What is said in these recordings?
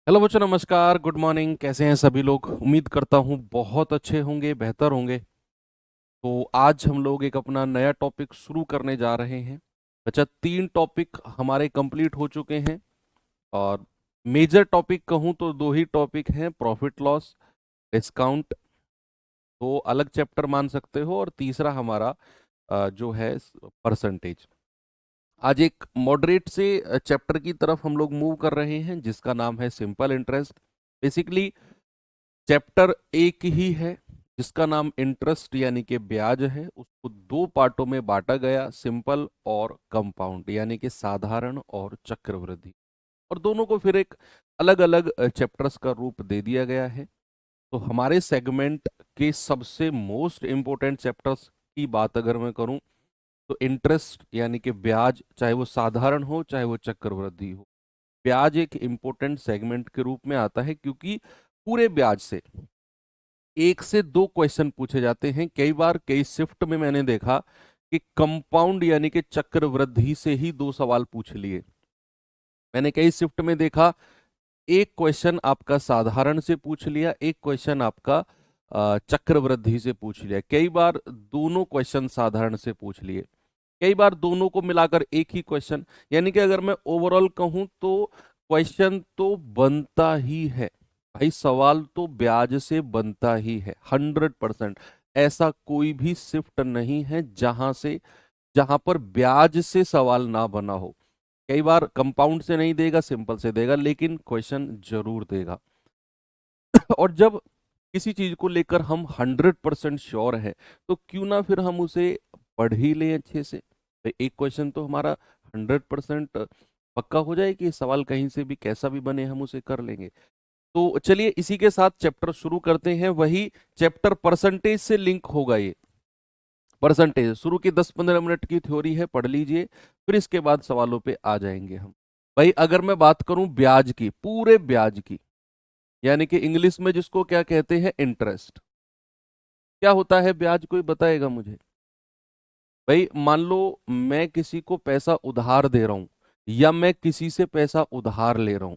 Hello बच्चों, नमस्कार, good morning. कैसे हैं सभी लोग? उम्मीद करता हूँ बहुत अच्छे होंगे, बेहतर होंगे। तो आज हम लोग एक अपना नया टॉपिक शुरू करने जा रहे हैं। अच्छा, 3 टॉपिक हमारे कंप्लीट हो चुके हैं। और मेजर टॉपिक कहूँ तो 2 ही टॉपिक हैं, प्रॉफिट लॉस, डिस्काउंट। तो अलग चैप्टर मान सकते हो। और तीसरा हमारा जो है परसेंटेज। आज एक मॉडरेट से चैप्टर की तरफ हम लोग मूव कर रहे हैं जिसका नाम है सिंपल इंटरेस्ट। बेसिकली चैप्टर एक ही है जिसका नाम इंटरेस्ट यानी कि ब्याज है। उसको 2 पार्टों में बांटा गया, सिंपल और कंपाउंड यानी कि साधारण और चक्रवृद्धि। और दोनों को फिर एक अलग अलग चैप्टर्स का रूप दे दिया गया है। तो हमारे सेगमेंट के सबसे मोस्ट इंपॉर्टेंट चैप्टर्स की बात अगर मैं करूं तो इंटरेस्ट यानी कि ब्याज, चाहे वो साधारण हो चाहे वो चक्रवृद्धि हो, ब्याज एक इंपॉर्टेंट सेगमेंट के रूप में आता है क्योंकि पूरे ब्याज से 1 से 2 क्वेश्चन पूछे जाते हैं। कई बार कई शिफ्ट में मैंने देखा कि कंपाउंड यानी कि चक्रवृद्धि से ही 2 सवाल पूछ लिए। मैंने कई शिफ्ट में देखा, एक क्वेश्चन आपका साधारण से पूछ लिया, एक क्वेश्चन आपका चक्रवृद्धि से पूछ लिया, कई बार दोनों क्वेश्चन साधारण से पूछ लिए, कई बार दोनों को मिलाकर एक ही क्वेश्चन। यानी कि अगर मैं ओवरऑल कहूं तो क्वेश्चन तो बनता ही है भाई, सवाल तो ब्याज से बनता ही है 100%। ऐसा कोई भी शिफ्ट नहीं है जहां पर ब्याज से सवाल ना बना हो। कई बार कंपाउंड से नहीं देगा, सिंपल से देगा, लेकिन क्वेश्चन जरूर देगा। और जब किसी चीज को लेकर हम 100% श्योर है तो क्यों ना फिर हम उसे पढ़ ही लें अच्छे से। तो एक क्वेश्चन तो हमारा 100% पक्का हो जाए कि सवाल कहीं से भी कैसा भी बने हम उसे कर लेंगे। तो चलिए इसी के साथ चैप्टर शुरू करते हैं। वही चैप्टर परसेंटेज से लिंक होगा ये। परसेंटेज शुरू की 10-15 मिनट की थ्योरी है, पढ़ लीजिए, फिर इसके बाद सवालों पे आ जाएंगे हम। भाई अगर मैं बात करूं ब्याज की, पूरे ब्याज की, यानी कि इंग्लिश में जिसको क्या कहते हैं, इंटरेस्ट। क्या होता है ब्याज, कोई बताएगा मुझे? भाई मान लो मैं किसी को पैसा उधार दे रहा हूं या मैं किसी से पैसा उधार ले रहा हूं।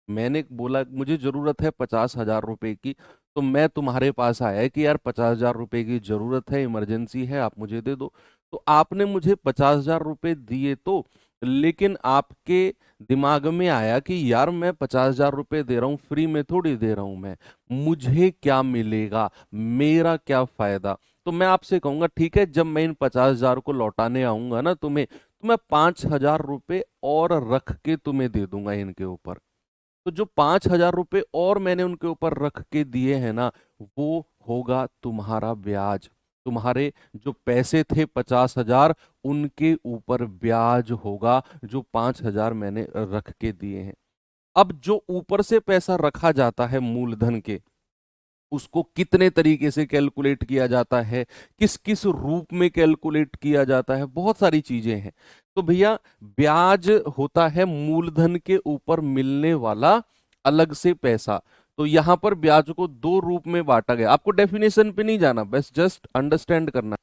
मैंने बोला मुझे जरूरत है 50,000 रुपए की, तो मैं तुम्हारे पास आया कि यार 50,000 रुपए की जरूरत है, इमरजेंसी है, आप मुझे दे दो। तो आपने मुझे 50,000 रुपए दिए, तो लेकिन आपके दिमाग में आया कि यार मैं 50,000 रुपए दे रहा हूँ, फ्री में थोड़ी दे रहा हूं मैं, मुझे क्या मिलेगा, मेरा क्या फायदा। तो मैं आपसे कहूंगा ठीक है, जब मैं इन 50,000 को लौटाने आऊंगा ना तुम्हें, तो मैं 5,000 रुपए और रख के तुम्हें दे दूंगा इनके ऊपर। तो जो 5,000 रुपए और मैंने उनके ऊपर रख के दिए हैं ना, वो होगा तुम्हारा ब्याज। तुम्हारे जो पैसे थे 50,000, उनके ऊपर ब्याज होगा जो 5,000 मैंने रख के दिए हैं। अब जो ऊपर से पैसा रखा जाता है मूलधन के, उसको कितने तरीके से कैलकुलेट किया जाता है, किस किस रूप में कैलकुलेट किया जाता है, बहुत सारी चीजें हैं। तो भैया ब्याज होता है मूलधन के ऊपर मिलने वाला अलग से पैसा। तो यहां पर ब्याज को 2 रूप में बांटा गया। आपको डेफिनेशन पे नहीं जाना, बस जस्ट अंडरस्टैंड करना।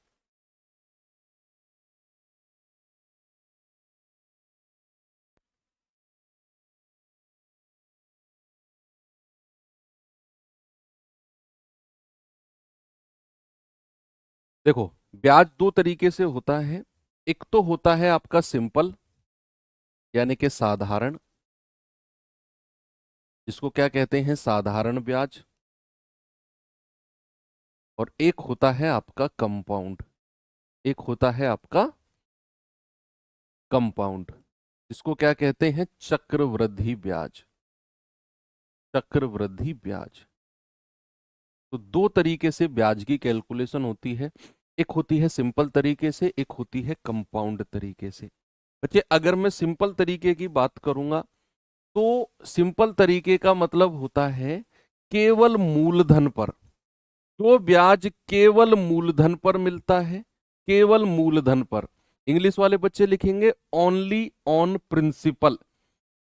देखो, ब्याज 2 तरीके से होता है। एक तो होता है आपका सिंपल यानी कि साधारण, जिसको क्या कहते हैं, साधारण ब्याज। और एक होता है आपका कंपाउंड, एक होता है आपका कंपाउंड, जिसको क्या कहते हैं, चक्रवृद्धि ब्याज। चक्रवृद्धि ब्याज। तो 2 तरीके से ब्याज की कैलकुलेशन होती है। एक होती है सिंपल तरीके से, एक होती है कंपाउंड तरीके से। बच्चे अगर मैं सिंपल तरीके की बात करूंगा तो सिंपल तरीके का मतलब होता है केवल मूलधन पर, जो ब्याज केवल मूलधन पर मिलता है, केवल मूलधन पर। इंग्लिश वाले बच्चे लिखेंगे ओनली ऑन प्रिंसिपल,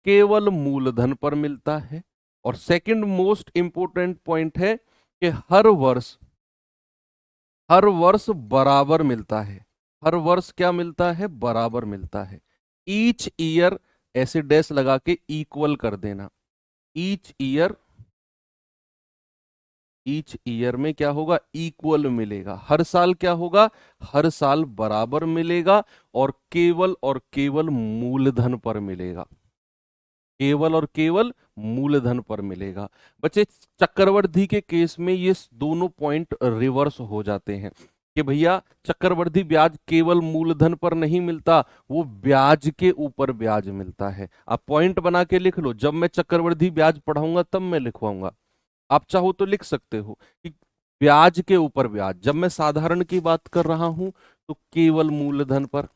केवल मूलधन पर मिलता है। और सेकंड मोस्ट इंपोर्टेंट पॉइंट है कि हर वर्ष बराबर मिलता है। हर वर्ष क्या मिलता है, बराबर मिलता है। ईच ईयर, ऐसे डैश लगा के इक्वल कर देना। ईच ईयर में क्या होगा, इक्वल मिलेगा। हर साल क्या होगा, हर साल बराबर मिलेगा और केवल मूलधन पर मिलेगा, केवल और केवल मूलधन पर मिलेगा। बच्चे चक्रवृद्धि के केस में ये दोनों पॉइंट रिवर्स हो जाते हैं कि भैया चक्रवृद्धि ब्याज केवल मूलधन पर नहीं मिलता, वो ब्याज के ऊपर ब्याज मिलता है। आप पॉइंट बना के लिख लो, जब मैं चक्रवृद्धि ब्याज पढ़ाऊंगा तब मैं लिखवाऊंगा। आप चाहो तो लिख सकते हो कि ब्याज के ऊपर ब्याज, जब मैं साधारण की बात कर रहा हूं तो केवल मूलधन पर।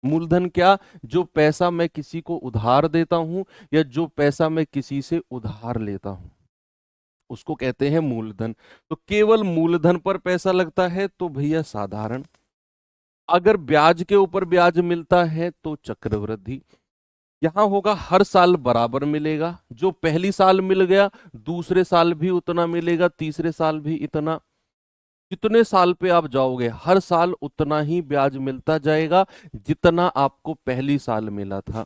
मूलधन क्या, जो पैसा मैं किसी को उधार देता हूं या जो पैसा मैं किसी से उधार लेता हूं उसको कहते हैं मूलधन। तो केवल मूलधन पर पैसा लगता है तो भैया साधारण। अगर ब्याज के ऊपर ब्याज मिलता है तो चक्रवृद्धि। यहां होगा हर साल बराबर मिलेगा, जो पहली साल मिल गया दूसरे साल भी उतना मिलेगा, तीसरे साल भी इतना। जितने साल पे आप जाओगे हर साल उतना ही ब्याज मिलता जाएगा जितना आपको पहली साल मिला था।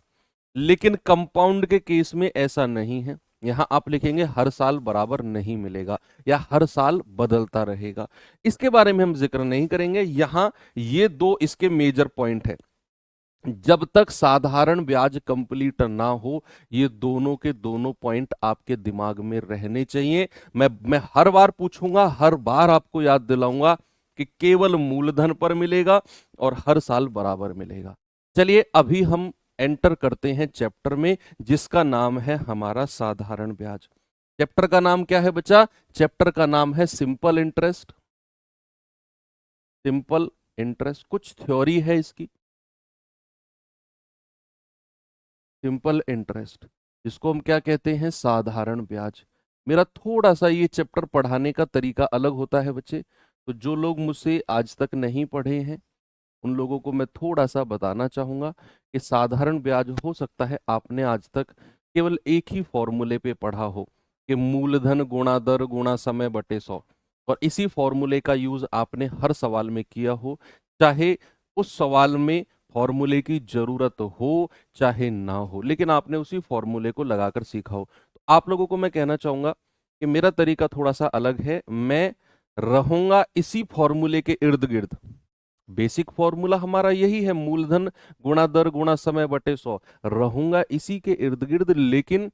लेकिन कंपाउंड के केस में ऐसा नहीं है, यहां आप लिखेंगे हर साल बराबर नहीं मिलेगा या हर साल बदलता रहेगा। इसके बारे में हम जिक्र नहीं करेंगे यहां। ये दो इसके मेजर पॉइंट है। जब तक साधारण ब्याज कंप्लीट ना हो ये दोनों के दोनों पॉइंट आपके दिमाग में रहने चाहिए। मैं हर बार पूछूंगा, हर बार आपको याद दिलाऊंगा कि केवल मूलधन पर मिलेगा और हर साल बराबर मिलेगा। चलिए अभी हम एंटर करते हैं चैप्टर में जिसका नाम है हमारा साधारण ब्याज। चैप्टर का नाम क्या है बच्चा, चैप्टर का नाम है सिंपल इंटरेस्ट। सिंपल इंटरेस्ट, कुछ थ्योरी है इसकी। सिंपल इंटरेस्ट जिसको हम क्या कहते हैं, साधारण ब्याज। मेरा थोड़ा सा ये चैप्टर पढ़ाने का तरीका अलग होता है बच्चे, तो जो लोग मुझसे आज तक नहीं पढ़े हैं उन लोगों को मैं थोड़ा सा बताना चाहूंगा कि साधारण ब्याज हो सकता है आपने आज तक केवल एक ही फॉर्मूले पे पढ़ा हो कि मूलधन गुणा दर गुणा समय बटे 100, और इसी फॉर्मूले का यूज आपने हर सवाल में किया हो, चाहे उस सवाल में फॉर्मूले की जरूरत हो चाहे ना हो, लेकिन आपने उसी फॉर्मूले को लगाकर सीखा हो। तो आप लोगों को मैं कहना चाहूंगा कि मेरा तरीका थोड़ा सा अलग है। मैं रहूंगा इसी फॉर्मूले के इर्द गिर्द। बेसिक फॉर्मूला हमारा यही है, मूलधन गुणा दर गुणा समय बटे 100। रहूंगा इसी के इर्द गिर्द, लेकिन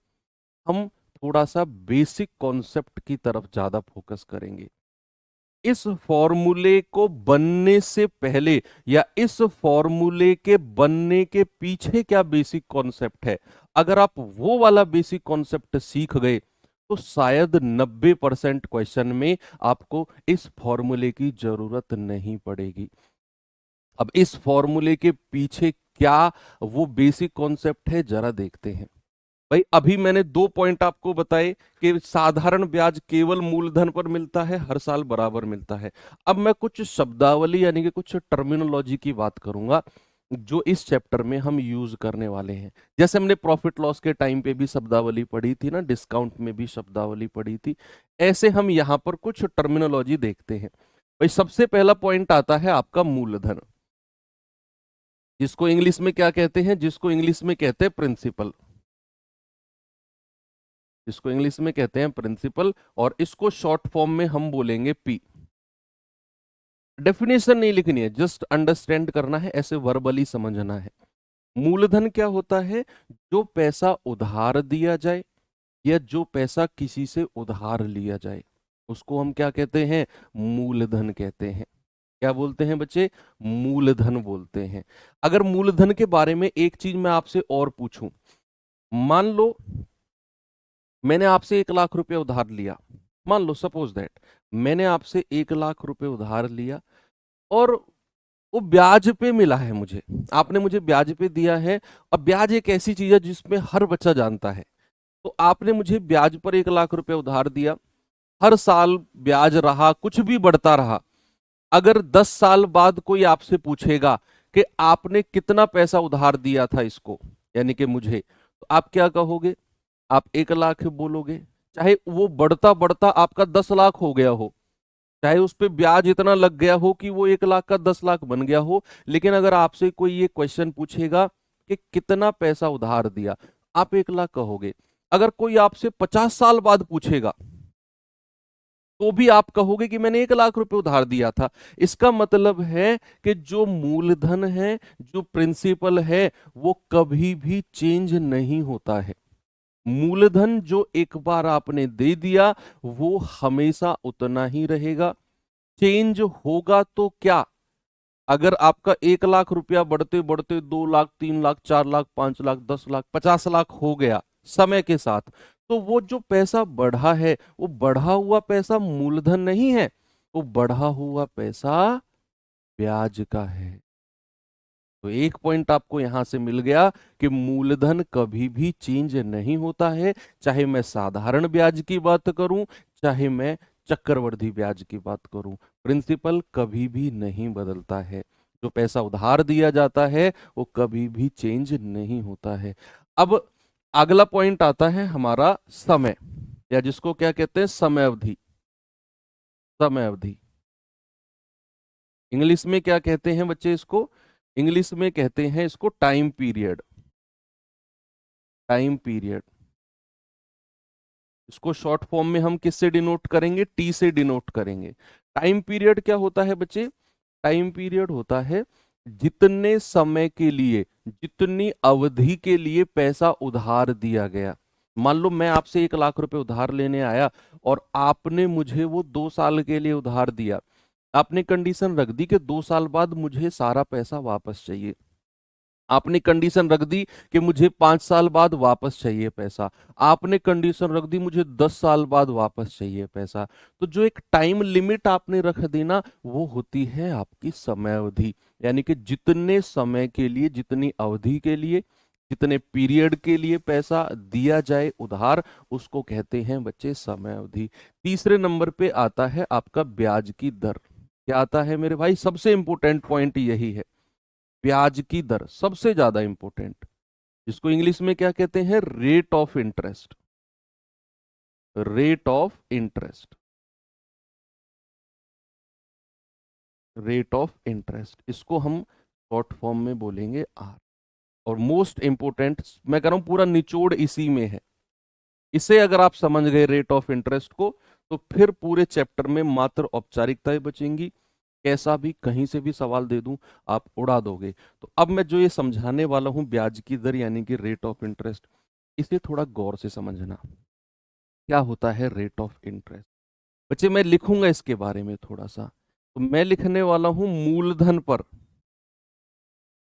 हम थोड़ा सा बेसिक कॉन्सेप्ट की तरफ ज्यादा फोकस करेंगे। इस फॉर्मूले को बनने से पहले या इस फॉर्मूले के बनने के पीछे क्या बेसिक कॉन्सेप्ट है, अगर आप वो वाला बेसिक कॉन्सेप्ट सीख गए तो शायद 90% क्वेश्चन में आपको इस फॉर्मूले की जरूरत नहीं पड़ेगी। अब इस फॉर्मूले के पीछे क्या वो बेसिक कॉन्सेप्ट है जरा देखते हैं। भाई अभी मैंने दो पॉइंट आपको बताए कि साधारण ब्याज केवल मूलधन पर मिलता है, हर साल बराबर मिलता है। अब मैं कुछ शब्दावली यानी कि कुछ टर्मिनोलॉजी की बात करूंगा जो इस चैप्टर में हम यूज करने वाले हैं। जैसे हमने प्रॉफिट लॉस के टाइम पे भी शब्दावली पढ़ी थी ना, डिस्काउंट में भी शब्दावली पढ़ी थी, ऐसे हम यहाँ पर कुछ टर्मिनोलॉजी देखते हैं। भाई सबसे पहला पॉइंट आता है आपका मूलधन, जिसको इंग्लिश में क्या कहते हैं, जिसको इंग्लिश में कहते हैं प्रिंसिपल, जिसको इंग्लिश में कहते हैं प्रिंसिपल, और इसको शॉर्ट फॉर्म में हम बोलेंगे पी। डेफिनेशन नहीं लिखनी है, जस्ट अंडरस्टैंड करना है, ऐसे वर्बली समझना है। मूलधन क्या होता है, जो पैसा उधार दिया जाए या जो पैसा किसी से उधार लिया जाए उसको हम क्या कहते हैं, मूलधन कहते हैं। क्या बोलते हैं बच्चे, मूलधन बोलते हैं। अगर मूलधन के बारे में एक चीज मैं आपसे और पूछूं, मान लो मैंने आपसे 1 लाख रुपए उधार लिया, मान लो सपोज दैट मैंने आपसे 1 लाख रुपए उधार लिया और वो ब्याज पे मिला है मुझे, आपने मुझे ब्याज पे दिया है। और ब्याज एक ऐसी चीज है जिसमें हर बच्चा जानता है, तो आपने मुझे ब्याज पर 1 लाख रुपए उधार दिया, हर साल ब्याज रहा, कुछ भी बढ़ता रहा। अगर 10 साल बाद कोई आपसे पूछेगा कि आपने कितना पैसा उधार दिया था इसको, यानी कि मुझे, तो आप क्या कहोगे, आप 1 लाख बोलोगे, चाहे वो बढ़ता बढ़ता आपका 10 लाख हो गया हो, चाहे उस पे ब्याज इतना लग गया हो कि वो 1 लाख का 10 लाख बन गया हो। लेकिन अगर आपसे कोई ये क्वेश्चन पूछेगा कि कितना पैसा उधार दिया, आप 1 लाख कहोगे। अगर कोई आपसे 50 साल बाद पूछेगा तो भी आप कहोगे कि मैंने 1 लाख रुपए उधार दिया था। इसका मतलब है कि जो मूलधन है, जो प्रिंसिपल है, वो कभी भी चेंज नहीं होता है। मूलधन जो एक बार आपने दे दिया वो हमेशा उतना ही रहेगा। चेंज होगा तो क्या? अगर आपका 1 लाख रुपया बढ़ते बढ़ते 2 लाख, 3 लाख, 4 लाख, 5 लाख, 10 लाख, 50 लाख हो गया समय के साथ, तो वो जो पैसा बढ़ा है वो बढ़ा हुआ पैसा मूलधन नहीं है, वो बढ़ा हुआ पैसा ब्याज का है। तो एक पॉइंट आपको यहां से मिल गया कि मूलधन कभी भी चेंज नहीं होता है, चाहे मैं साधारण ब्याज की बात करूं, चाहे मैं चक्रवृद्धि ब्याज की बात करूं। प्रिंसिपल कभी भी नहीं बदलता है। जो पैसा उधार दिया जाता है वो कभी भी चेंज नहीं होता है। अब अगला पॉइंट आता है हमारा समय, या जिसको क्या कहते हैं, समय अवधि। समय अवधि इंग्लिश में क्या कहते हैं बच्चे इसको? इंग्लिश में कहते हैं इसको टाइम पीरियड। टाइम पीरियड, इसको शॉर्ट फॉर्म में हम किससे डिनोट करेंगे? टी से डिनोट करेंगे। टाइम पीरियड क्या होता है बच्चे? टाइम पीरियड होता है जितने समय के लिए, जितनी अवधि के लिए पैसा उधार दिया गया। मान लो मैं आपसे 1 लाख रुपए उधार लेने आया और आपने मुझे वो 2 साल के लिए उधार दिया। आपने कंडीशन रख दी कि 2 साल बाद मुझे सारा पैसा वापस चाहिए। आपने कंडीशन रख दी कि मुझे 5 साल बाद वापस चाहिए पैसा। आपने कंडीशन रख दी मुझे 10 साल बाद वापस चाहिए पैसा। तो जो एक टाइम लिमिट आपने रख दी ना, वो होती है आपकी समय अवधि। यानी कि जितने समय के लिए, जितनी अवधि के लिए, जितने पीरियड के लिए पैसा दिया जाए उधार, उसको कहते हैं बच्चे समय अवधि। तीसरे नंबर पे आता है आपका ब्याज की दर। क्या आता है मेरे भाई? सबसे इंपॉर्टेंट पॉइंट यही है, ब्याज की दर सबसे ज्यादा इंपॉर्टेंट, जिसको इंग्लिश में क्या कहते हैं? Rate of interest. Rate of interest, rate of interest, इसको हम शॉर्ट फॉर्म में बोलेंगे आर। और मोस्ट इंपोर्टेंट, मैं कह रहा हूं पूरा निचोड़ इसी में है। इसे अगर आप समझ गए रेट ऑफ इंटरेस्ट को, तो फिर पूरे चैप्टर में मात्र औपचारिकताएं बचेंगी। कैसा भी कहीं से भी सवाल दे दूं आप उड़ा दोगे। तो अब मैं जो ये समझाने वाला हूं ब्याज की दर यानी कि रेट ऑफ इंटरेस्ट, इसे थोड़ा गौर से समझना। क्या होता है रेट ऑफ इंटरेस्ट? बच्चे मैं लिखूंगा इसके बारे में थोड़ा सा, तो मैं लिखने वाला हूं मूलधन पर,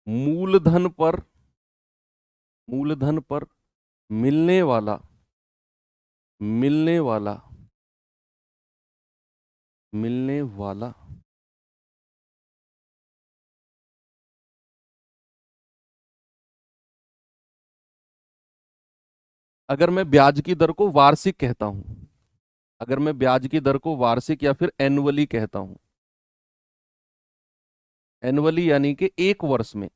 मूलधन पर, मूलधन पर मिलने वाला, मिलने वाला, मिलने वाला अगर मैं ब्याज की दर को वार्षिक कहता हूं, अगर मैं ब्याज की दर को वार्षिक या फिर एनुअली कहता हूं, एनुअली यानी कि एक वर्ष में,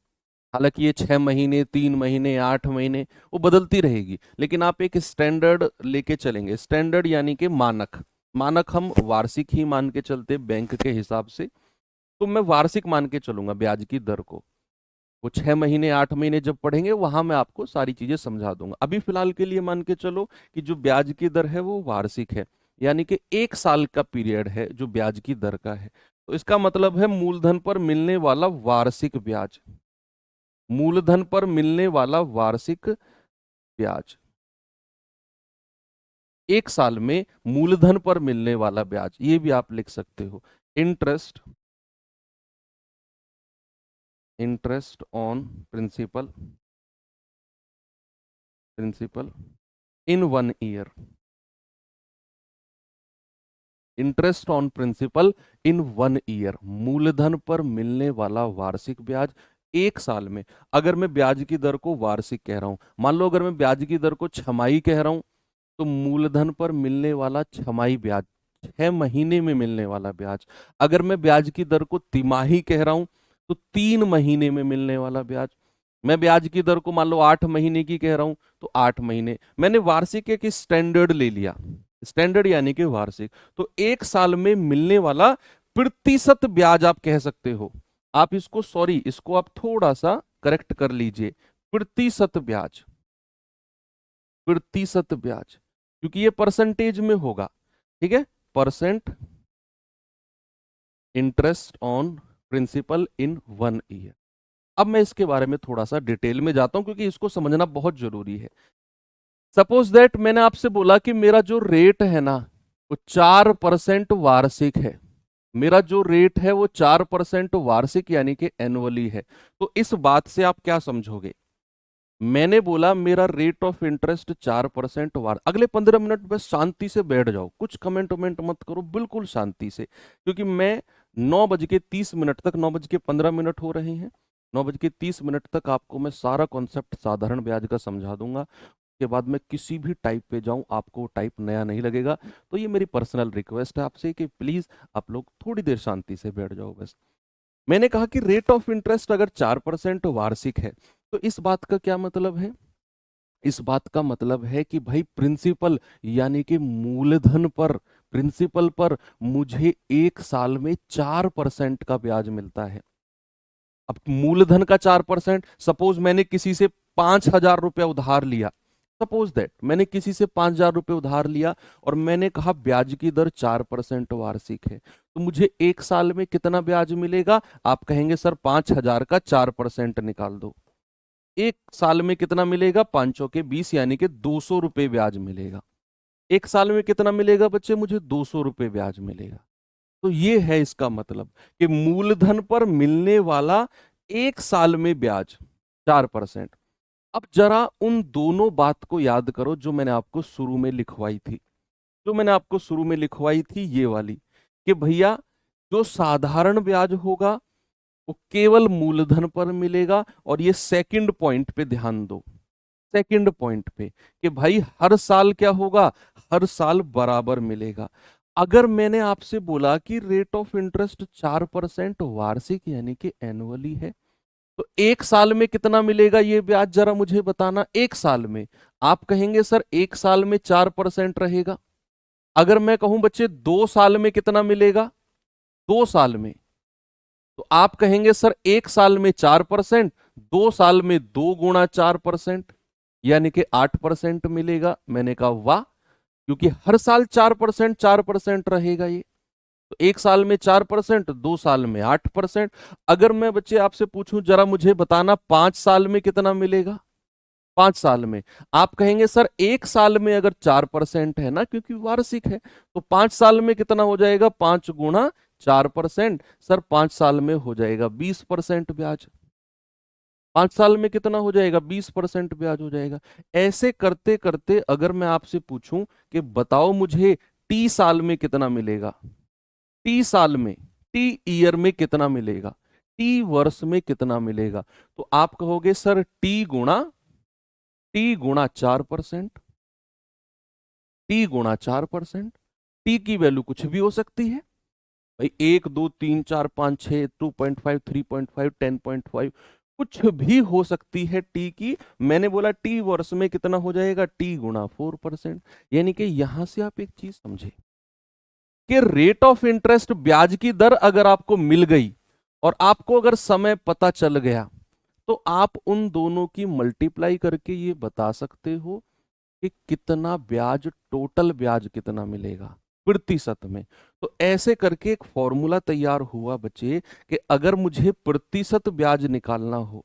हालांकि ये 6 महीने, 3 महीने, 8 महीने, वो बदलती रहेगी, लेकिन आप एक स्टैंडर्ड लेके चलेंगे। स्टैंडर्ड यानी कि मानक, मानक हम वार्षिक ही मान के चलते बैंक के हिसाब से। तो मैं वार्षिक मान के चलूंगा ब्याज की दर को। वो 6 महीने, 8 महीने जब पढ़ेंगे वहां मैं आपको सारी चीजें समझा दूंगा। अभी फिलहाल के लिए मान के चलो कि जो ब्याज की दर है वो वार्षिक है, यानी कि 1 साल का पीरियड है जो ब्याज की दर का है। तो इसका मतलब है मूलधन पर मिलने वाला वार्षिक ब्याज, मूलधन पर मिलने वाला वार्षिक ब्याज, 1 साल में मूलधन पर मिलने वाला ब्याज, ये भी आप लिख सकते हो। Interest, interest on principal, principal in 1 year, interest on principal in 1 year, मूलधन पर मिलने वाला वार्षिक ब्याज 1 साल में। अगर मैं ब्याज की दर को वार्षिक कह रहा हूं, मान लो अगर मैं ब्याज की दर को छमाही कह रहा हूं, तो मूलधन पर मिलने वाला छमाही ब्याज, 6 महीने में मिलने वाला ब्याज। अगर मैं ब्याज की दर को तिमाही कह रहा हूं, तो 3 महीने में मिलने वाला ब्याज। मैं ब्याज की दर को मान लो 8 महीने की कह रहा हूं, तो 8 महीने। मैंने वार्षिक एक स्टैंडर्ड ले लिया, स्टैंडर्ड यानी कि वार्षिक। तो 1 साल में मिलने वाला प्रतिशत ब्याज आप कह सकते हो। आप इसको, सॉरी, इसको आप थोड़ा सा करेक्ट कर लीजिए, प्रतिशत ब्याज, प्रतिशत ब्याज, क्योंकि ये परसेंटेज में होगा, ठीक है, percent interest on principal in 1 year. अब मैं इसके बारे में थोड़ा सा डिटेल में जाता हूं क्योंकि इसको समझना बहुत जरूरी है। सपोज दैट मैंने आपसे बोला कि मेरा जो रेट है ना वो 4% वार्षिक है, मेरा जो रेट है वो 4% वार्षिक यानी कि एनुअली है। तो इस बात से आप क्या समझोगे, मैंने बोला मेरा रेट ऑफ इंटरेस्ट 4% वार, अगले 15 मिनट बस शांति से बैठ जाओ, कुछ कमेंट वमेंट मत करो, बिल्कुल शांति से, क्योंकि मैं 9:30 तक, 9:15 हो रहे हैं, 9:30 तक आपको मैं सारा कॉन्सेप्ट साधारण ब्याज का समझा दूंगा। के बाद मैं किसी भी टाइप पे जाऊं आपको टाइप नया नहीं लगेगा। तो ये मेरी पर्सनल रिक्वेस्ट है आपसे कि प्लीज आप लोग थोड़ी देर शांति से बैठ जाओ बस। मैंने कहा कि रेट ऑफ इंटरेस्ट अगर 4% वार्षिक है तो इस बात का क्या मतलब है, इस बात का मतलब है कि भाई प्रिंसिपल यानी कि मूलधन पर, प्रिंसिपल पर मुझे 1 साल में 4% का ब्याज मिलता है। अब मूलधन का 4%, सपोज मैंने किसी से 5,000 रुपया उधार लिया, सपोज दैट मैंने किसी से 5,000 रुपये उधार लिया और मैंने कहा ब्याज की दर 4% वार्षिक है, तो मुझे 1 साल में कितना ब्याज मिलेगा। आप कहेंगे सर 5,000 का 4% निकाल दो, 1 साल में कितना मिलेगा, 5 के 20 यानी कि 200 रुपये ब्याज मिलेगा। 1 साल में कितना मिलेगा बच्चे, मुझे 200 रुपये ब्याज मिलेगा। तो ये है इसका मतलब कि मूलधन पर मिलने वाला 1 साल में ब्याज 4%। अब जरा उन दोनों बात को याद करो जो मैंने आपको शुरू में लिखवाई थी, जो मैंने आपको शुरू में लिखवाई थी ये वाली, कि भैया जो साधारण ब्याज होगा वो केवल मूलधन पर मिलेगा। और ये सेकंड पॉइंट पे ध्यान दो, सेकंड पॉइंट पे, कि भाई हर साल क्या होगा, हर साल बराबर मिलेगा। अगर मैंने आपसे बोला कि रेट ऑफ इंटरेस्ट 4% वार्षिक यानी कि एनुअली है, तो 1 साल में कितना मिलेगा ये ब्याज जरा मुझे बताना। 1 साल में आप कहेंगे सर 1 साल में 4% रहेगा। अगर मैं कहूं बच्चे 2 साल में कितना मिलेगा, 2 साल में, तो आप कहेंगे सर 1 साल में 4%, 2 साल में 2 × 4% यानी कि 8% मिलेगा। मैंने कहा वाह, क्योंकि हर साल 4% 4% रहेगा ये, तो 1 साल में 4%, 2 साल में 8%। अगर मैं बच्चे आपसे पूछूं जरा मुझे बताना 5 साल में कितना मिलेगा, 5 साल में, आप कहेंगे सर 1 साल में अगर 4% है ना, क्योंकि वार्षिक है, तो 5 साल में कितना हो जाएगा, 5 × 4%। सर 5 साल में हो जाएगा 20% ब्याज, 5 साल में कितना हो जाएगा, 20% ब्याज हो जाएगा। ऐसे करते करते अगर मैं आपसे पूछूं कि बताओ मुझे टी साल में कितना मिलेगा, टी साल में, टी ईयर में कितना मिलेगा, टी वर्ष में कितना मिलेगा, तो आप कहोगे सर टी गुणा 4%, टी गुणा 4%। टी की वैल्यू कुछ भी हो सकती है भाई, 1 2 3 4 5 6, 2.5, 3.5, 10.5, कुछ भी हो सकती है टी की। मैंने बोला टी वर्ष में कितना हो जाएगा, टी×4%। यानी कि यहां से आप एक चीज समझे कि रेट ऑफ इंटरेस्ट ब्याज की दर अगर आपको मिल गई और आपको अगर समय पता चल गया, तो आप उन दोनों की मल्टीप्लाई करके ये बता सकते हो कि कितना ब्याज, टोटल ब्याज कितना मिलेगा प्रतिशत में। तो ऐसे करके एक फॉर्मूला तैयार हुआ बच्चे कि अगर मुझे प्रतिशत ब्याज निकालना हो,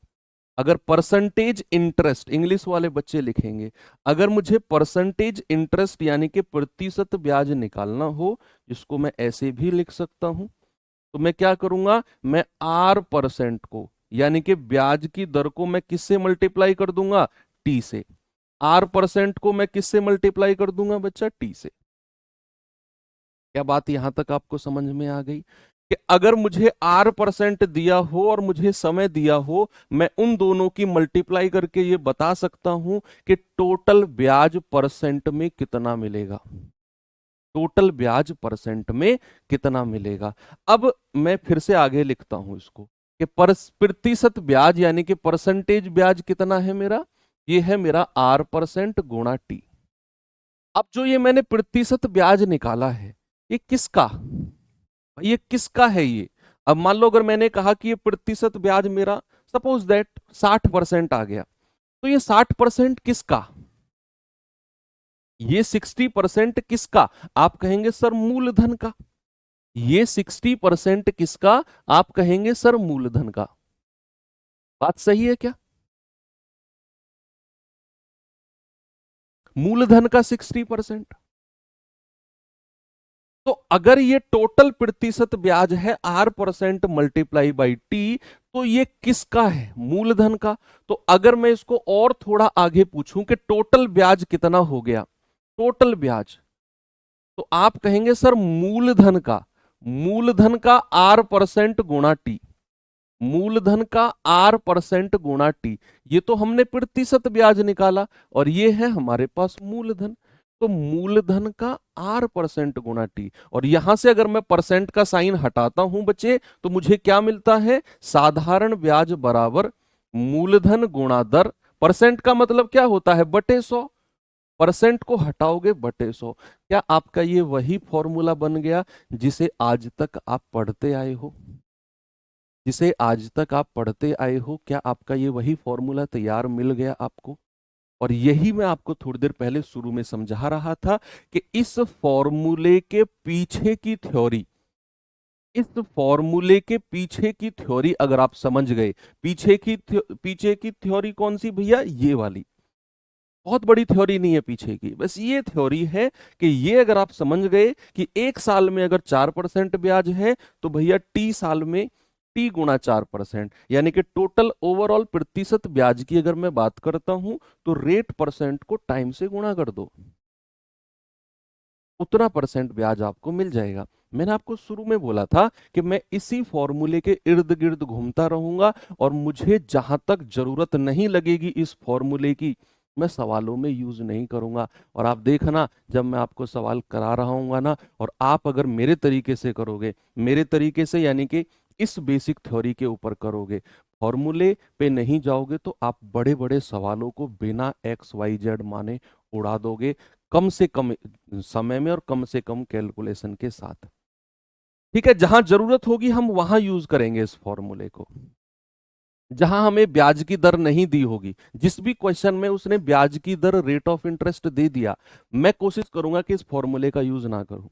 अगर परसेंटेज इंटरेस्ट, इंग्लिश वाले बच्चे लिखेंगे, अगर मुझे परसेंटेज इंटरेस्ट यानी कि प्रतिशत ब्याज निकालना हो, जिसको मैं ऐसे भी लिख सकता हूं, तो मैं क्या करूंगा, मैं R% को यानी कि ब्याज की दर को मैं किससे मल्टीप्लाई कर दूंगा, टी से। R% को मैं किससे मल्टीप्लाई कर दूंगा बच्चा, टी से। क्या बात यहां तक आपको समझ में आ गई कि अगर मुझे R% दिया हो और मुझे समय दिया हो, मैं उन दोनों की मल्टीप्लाई करके ये बता सकता हूं कि टोटल ब्याज परसेंट में कितना मिलेगा, टोटल ब्याज परसेंट में कितना मिलेगा। अब मैं फिर से आगे लिखता हूं इसको कि प्रतिशत ब्याज यानी कि परसेंटेज ब्याज कितना है मेरा, ये है मेरा R% गुणा टी। अब जो ये मैंने प्रतिशत ब्याज निकाला है, ये किसका, ये किसका है ये। अब मान लो अगर मैंने कहा कि ये प्रतिशत ब्याज मेरा सपोज दैट 60% आ गया, तो ये 60% किसका, ये 60% किसका? आप कहेंगे सर मूलधन का। ये 60% किसका? आप कहेंगे सर मूलधन का। बात सही है क्या? मूलधन का 60%। तो अगर ये टोटल प्रतिशत ब्याज है are percent multiply by T, तो ये किसका है? मूलधन का। तो अगर मैं इसको और थोड़ा आगे पूछूं कि टोटल ब्याज कितना हो गया, टोटल ब्याज, तो आप कहेंगे सर मूलधन का। मूलधन का आर परसेंट गुणा टी। मूलधन का आर परसेंट गुणा टी। ये तो हमने प्रतिशत ब्याज निकाला और ये है हमारे पास मूलधन। तो मूलधन का आर परसेंट गुणा टी, और यहां से अगर मैं परसेंट का साइन हटाता हूं बच्चे, तो मुझे क्या मिलता है? साधारण ब्याज बराबर मूलधन गुणा दर। परसेंट का मतलब क्या होता है? बटे 100। परसेंट को हटाओगे बटे 100। क्या आपका ये वही फॉर्मूला बन गया जिसे आज तक आप पढ़ते आए हो? जिसे आज तक आप पढ़ते आए हो, क्या आपका ये वही फॉर्मूला तैयार मिल गया आपको? और यही मैं आपको थोड़ी देर पहले शुरू में समझा रहा था कि इस फॉर्मूले के पीछे की थ्योरी, इस फॉर्मूले के पीछे की थ्योरी अगर आप समझ गए, पीछे की थ्योरी कौन सी भैया? ये वाली। बहुत बड़ी थ्योरी नहीं है पीछे की, बस ये थ्योरी है कि ये अगर आप समझ गए कि एक साल में अगर 4% ब्याज है, तो भैया टी साल में टी गुणा 4%, यानी कि टोटल ओवरऑल प्रतिशत ब्याज की अगर मैं बात करता हूं, तो रेट परसेंट को टाइम से गुणा कर दो, उतना परसेंट ब्याज आपको मिल जाएगा। मैंने आपको शुरू में बोला था कि मैं इसी फॉर्मूले के इर्द गिर्द घूमता रहूंगा, और मुझे जहां तक जरूरत नहीं लगेगी इस फॉर्मूले की, मैं सवालों में यूज नहीं करूंगा। और आप देखना, जब मैं आपको सवाल करा रहा हूंगा ना, और आप अगर मेरे तरीके से करोगे, मेरे तरीके से यानी कि इस बेसिक थ्योरी के ऊपर करोगे, फॉर्मूले पे नहीं जाओगे, तो आप बड़े बड़े सवालों को बिना एक्स वाई जेड माने उड़ा दोगे, कम से कम समय में और कम से कम कैलकुलेशन के साथ। ठीक है, जहां जरूरत होगी हम वहां यूज करेंगे इस फॉर्मूले को। जहां हमें ब्याज की दर नहीं दी होगी, जिस भी क्वेश्चन में उसने ब्याज की दर रेट ऑफ इंटरेस्ट दे दिया, मैं कोशिश करूंगा कि इस फॉर्मूले का यूज ना करूं,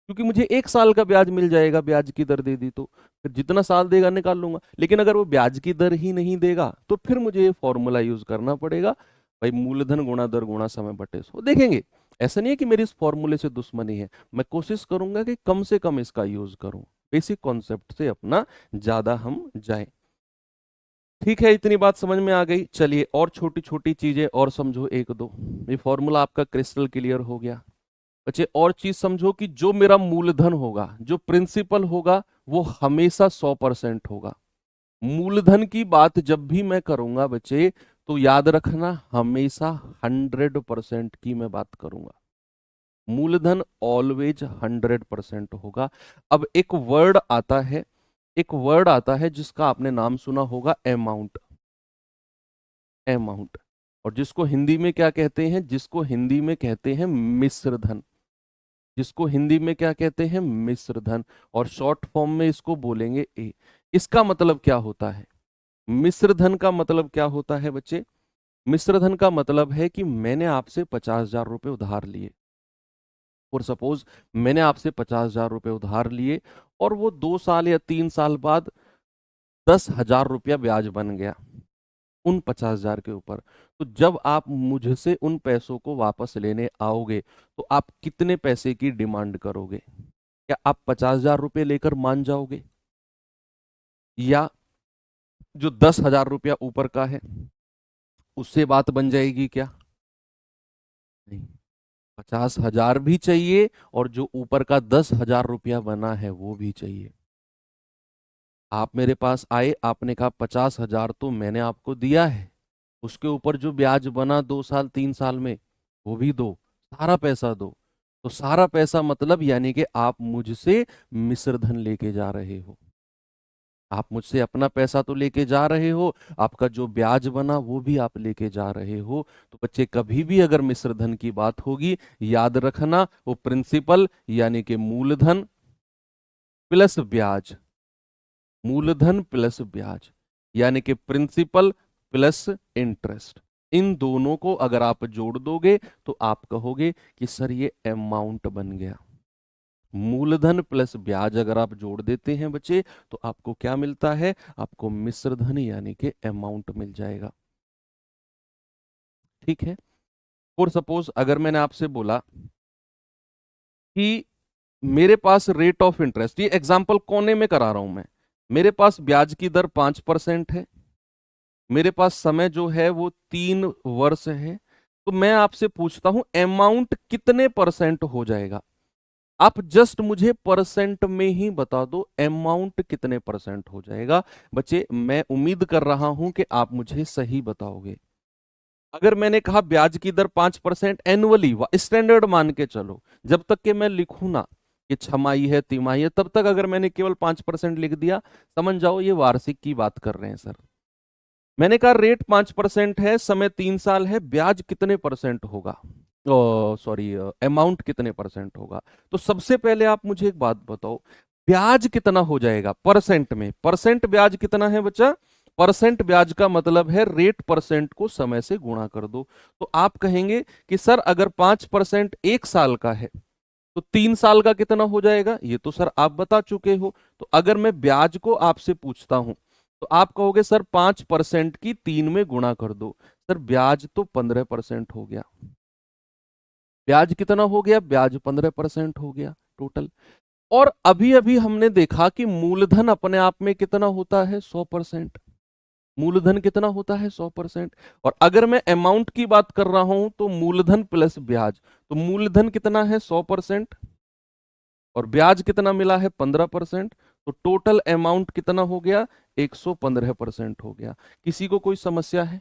क्योंकि मुझे एक साल का ब्याज मिल जाएगा, ब्याज की दर दे दी तो फिर जितना साल देगा निकाल लूंगा। लेकिन अगर वो ब्याज की दर ही नहीं देगा, तो फिर मुझे ये फॉर्मूला यूज करना पड़ेगा, भाई मूलधन गुणा दर गुणा समय बटे 100। देखेंगे, ऐसा नहीं है कि मेरी इस फॉर्मूले से दुश्मनी है, मैं कोशिश करूंगा कि कम से कम इसका यूज करूं, बेसिक कॉन्सेप्ट से अपना ज्यादा हम जाएं। ठीक है, इतनी बात समझ में आ गई। चलिए और छोटी छोटी चीजें और समझो, एक दो। ये फॉर्मूला आपका क्रिस्टल क्लियर हो गया। बच्चे और चीज समझो कि जो मेरा मूलधन होगा, जो प्रिंसिपल होगा, वो हमेशा 100% होगा। मूलधन की बात जब भी मैं करूंगा बच्चे, तो याद रखना हमेशा 100% की मैं बात करूंगा। मूलधन ऑलवेज 100% होगा। अब एक वर्ड आता है, एक वर्ड आता है जिसका आपने नाम सुना होगा, अमाउंट। अमाउंट, और जिसको हिंदी में क्या कहते हैं? जिसको हिंदी में कहते हैं मिश्र धन। जिसको हिंदी में क्या कहते हैं? मिश्र धन। और शॉर्ट फॉर्म में इसको बोलेंगे ए। इसका मतलब क्या होता है? मिश्र धन का मतलब क्या होता है बच्चे? मिश्र धन का मतलब है कि मैंने आपसे 50,000 रुपए उधार लिए, और सपोज मैंने आपसे 50,000 रुपए उधार लिए, और वो 2 साल या 3 साल बाद 10,000 रुपया ब्याज बन गया उन 50,000 के ऊपर। तो जब आप मुझसे उन पैसों को वापस लेने आओगे, तो आप कितने पैसे की डिमांड करोगे? क्या आप 50,000 रुपये लेकर मान जाओगे, या जो 10,000 रुपया ऊपर का है उससे बात बन जाएगी क्या? नहीं, 50,000 भी चाहिए, और जो ऊपर का 10,000 रुपया बना है वो भी चाहिए। आप मेरे पास आए, आपने कहा 50,000 तो मैंने आपको दिया है, उसके ऊपर जो ब्याज बना 2 साल 3 साल में, वो भी दो, सारा पैसा दो। तो सारा पैसा मतलब यानी कि आप मुझसे मिश्र धन लेके जा रहे हो। आप मुझसे अपना पैसा तो लेके जा रहे हो, आपका जो ब्याज बना वो भी आप लेके जा रहे हो। तो बच्चे कभी भी अगर मिश्र धन की बात होगी, याद रखना वो प्रिंसिपल यानी कि मूलधन प्लस ब्याज, मूलधन प्लस ब्याज, यानी कि प्रिंसिपल प्लस इंटरेस्ट। इन दोनों को अगर आप जोड़ दोगे तो आप कहोगे कि सर ये अमाउंट बन गया। मूलधन प्लस ब्याज अगर आप जोड़ देते हैं बच्चे तो आपको क्या मिलता है, आपको मिश्र धन यानी कि अमाउंट मिल जाएगा। ठीक है। और सपोज अगर मैंने आपसे बोला कि मेरे पास रेट ऑफ इंटरेस्ट, ये एग्जांपल कोने में करा रहा हूं मैं, मेरे पास ब्याज की दर 5% है, मेरे पास समय जो है वो 3 वर्ष है, तो मैं आपसे पूछता हूं अमाउंट कितने परसेंट हो जाएगा। आप जस्ट मुझे परसेंट में ही बता दो अमाउंट कितने परसेंट हो जाएगा। बच्चे मैं उम्मीद कर रहा हूं कि आप मुझे सही बताओगे। अगर मैंने कहा ब्याज की दर 5% एनुअली, स्टैंडर्ड मान के चलो, जब तक कि मैं लिखूं ना कि छमाही है तिमाही है, तब तक अगर मैंने केवल 5% लिख दिया, समझ जाओ ये वार्षिक की बात कर रहे हैं सर। मैंने कहा रेट 5% है, समय 3 साल है, ब्याज कितने परसेंट होगा, सॉरी अमाउंट कितने परसेंट होगा। तो सबसे पहले आप मुझे एक बात बताओ, ब्याज कितना हो जाएगा परसेंट में। परसेंट ब्याज कितना है बच्चा, परसेंट ब्याज का मतलब है रेट परसेंट को समय से गुणा कर दो। तो आप कहेंगे कि सर अगर 5% 1 साल का है तो 3 साल का कितना हो जाएगा, ये तो सर आप बता चुके हो। तो अगर मैं ब्याज को आपसे पूछता हूं तो आप कहोगे सर 5% की 3 में गुणा कर दो। सर ब्याज तो 15% हो गया। ब्याज कितना हो गया, ब्याज 15% हो गया टोटल। और अभी अभी हमने देखा कि मूलधन अपने आप में कितना होता है, 100%। मूलधन कितना होता है, 100%। और अगर मैं अमाउंट की बात कर रहा हूं तो मूलधन प्लस ब्याज, तो मूलधन कितना है 100% और ब्याज कितना मिला है 15%, तो टोटल अमाउंट कितना हो गया, 115% हो गया। किसी को कोई समस्या है,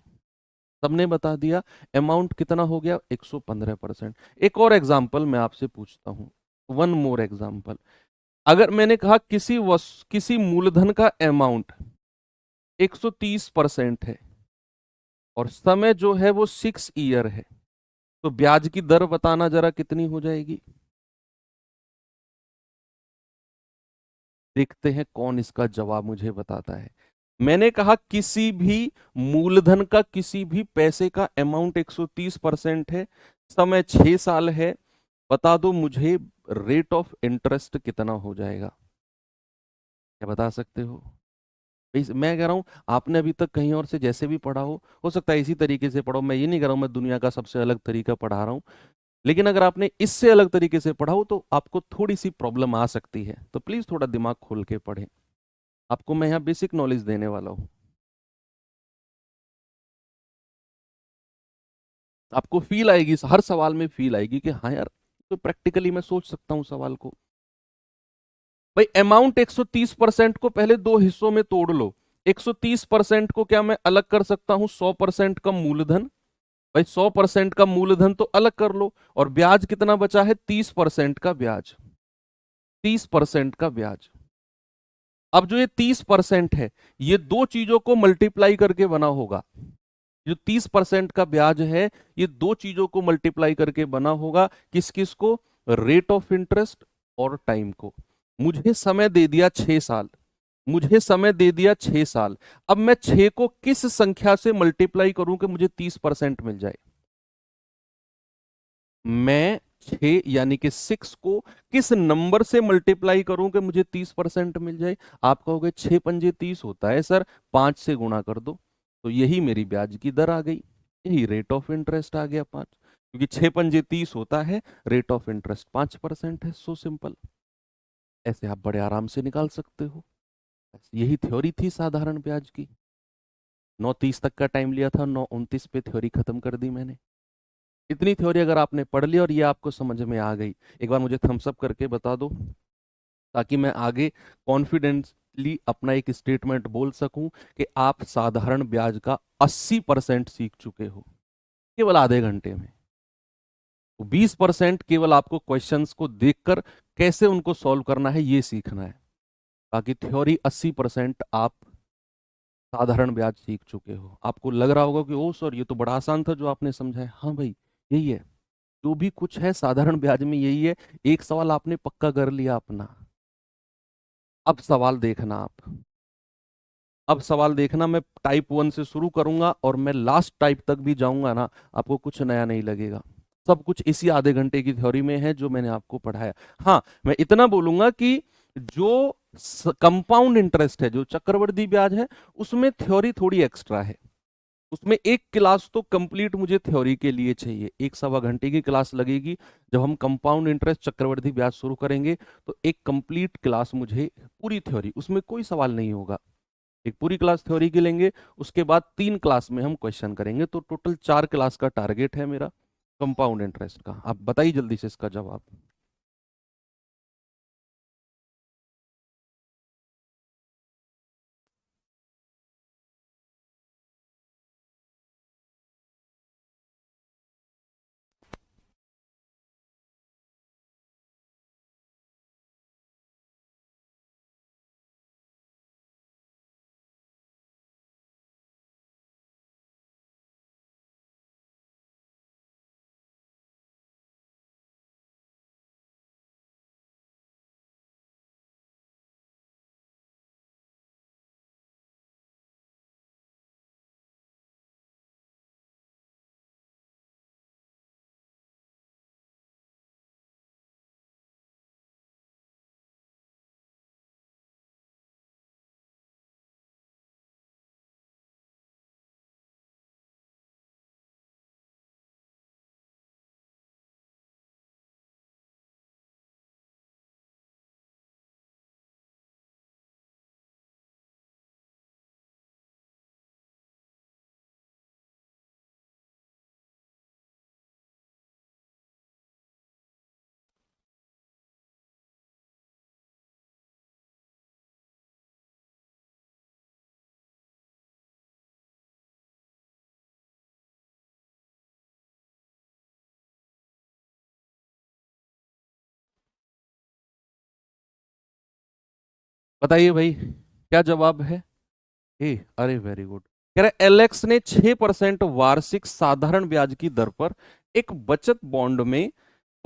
सबने बता दिया अमाउंट कितना हो गया 115%। एक और एग्जांपल मैं आपसे पूछता हूं, वन मोर एग्जांपल। अगर मैंने कहा किसी मूलधन का अमाउंट 130% है और समय जो है वो 6 ईयर है, तो ब्याज की दर बताना जरा कितनी हो जाएगी। देखते हैं कौन इसका जवाब मुझे बताता है। मैंने कहा किसी भी मूलधन का किसी भी पैसे का अमाउंट 130% है, समय 6 साल है, बता दो मुझे रेट ऑफ इंटरेस्ट कितना हो जाएगा। क्या बता सकते हो? मैं कह रहा हूं आपने अभी तक कहीं और से जैसे भी पढ़ा हो सकता है इसी तरीके से पढ़ो। मैं ये नहीं कह रहा हूं मैं दुनिया का सबसे अलग तरीका पढ़ा रहा हूं, लेकिन अगर आपने इससे अलग तरीके से पढ़ा हो तो आपको थोड़ी सी प्रॉब्लम आ सकती है, तो प्लीज थोड़ा दिमाग खोल के पढ़ें। आपको मैं यहाँ बेसिक नॉलेज देने वाला हूँ। आपको फील आएगी, हर सवाल में फील आएगी कि हाँ यार, तो प्रैक्टिकली मैं सोच सकता हूँ सवाल को। भाई अमाउंट 130% को पहले दो हिस्सों में तोड़ लो। 130% को क्या मैं अलग कर सकता हूँ 100% का मूलधन। भाई 100% का मूलधन तो अलग कर लो, और ब्याज कितना बचा है 30% का ब्याज। 30% का ब्याज। अब जो ये 30% है, ये दो चीजों को मल्टीप्लाई करके बना होगा। जो 30% का ब्याज है, ये दो चीजों को मल्टीप्लाई करके बना होगा। किस किस को, रेट ऑफ इंटरेस्ट और टाइम को। मुझे समय दे दिया 6 साल, मुझे समय दे दिया 6 साल। अब मैं 6 को किस संख्या से मल्टीप्लाई करूं कि मुझे 30% मिल जाए। मैं 6 यानी कि 6 को किस नंबर से मल्टीप्लाई करूं कि मुझे 30% मिल जाए। आप कहोगे 6 पंजे 30 होता है सर, 5 से गुणा कर दो। तो यही मेरी ब्याज की दर आ गई, यही रेट ऑफ इंटरेस्ट आ गया 5, क्योंकि 6 पंजे 30 होता है, रेट ऑफ इंटरेस्ट 5% है। So simple. ऐसे आप बड़े आराम से निकाल सकते हो। यही थ्योरी थी साधारण ब्याज की। 9:30 तक का टाइम लिया था, 9:29 पे थ्योरी खत्म कर दी मैंने। इतनी थ्योरी अगर आपने पढ़ ली और ये आपको समझ में आ गई, एक बार मुझे थम्स अप करके बता दो, ताकि मैं आगे कॉन्फिडेंटली अपना एक स्टेटमेंट बोल सकूं कि आप साधारण ब्याज का 80% सीख चुके हो केवल आधे घंटे में। 20% केवल आपको क्वेश्चंस को देखकर कैसे उनको सॉल्व करना है ये सीखना है। बाकी थ्योरी 80% आप साधारण ब्याज सीख चुके हो। आपको लग रहा होगा कि ओ सर ये तो बड़ा आसान था जो आपने समझाया। हाँ भाई, यही है, जो भी कुछ है साधारण ब्याज में यही है। एक सवाल आपने पक्का कर लिया अपना। अब सवाल देखना आप, अब सवाल देखना, मैं टाइप 1 से शुरू करूंगा और मैं लास्ट टाइप तक भी जाऊंगा ना, आपको कुछ नया नहीं लगेगा। सब कुछ इसी आधे घंटे की थ्योरी में है जो मैंने आपको पढ़ाया। हाँ, मैं इतना बोलूंगा कि जो कंपाउंड इंटरेस्ट है, जो चक्रवृद्धि ब्याज है, उसमें थ्योरी थोड़ी एक्स्ट्रा है। उसमें एक क्लास तो कंप्लीट मुझे थ्योरी के लिए चाहिए, 1-1.25 घंटे की क्लास लगेगी। जब हम कंपाउंड इंटरेस्ट चक्रवृद्धि ब्याज शुरू करेंगे तो एक कंप्लीट क्लास मुझे, पूरी थ्योरी, उसमें कोई सवाल नहीं होगा। एक पूरी क्लास थ्योरी की लेंगे, उसके बाद 3 क्लास में हम क्वेश्चन करेंगे, तो टोटल 4 क्लास का टारगेट है मेरा कंपाउंड इंटरेस्ट का। आप बताइए जल्दी से इसका जवाब। बताइए भाई, क्या जवाब है? ए, अरे वेरी गुड। कह रहे एलेक्स ने 6% वार्षिक साधारण ब्याज की दर पर एक बचत बॉन्ड में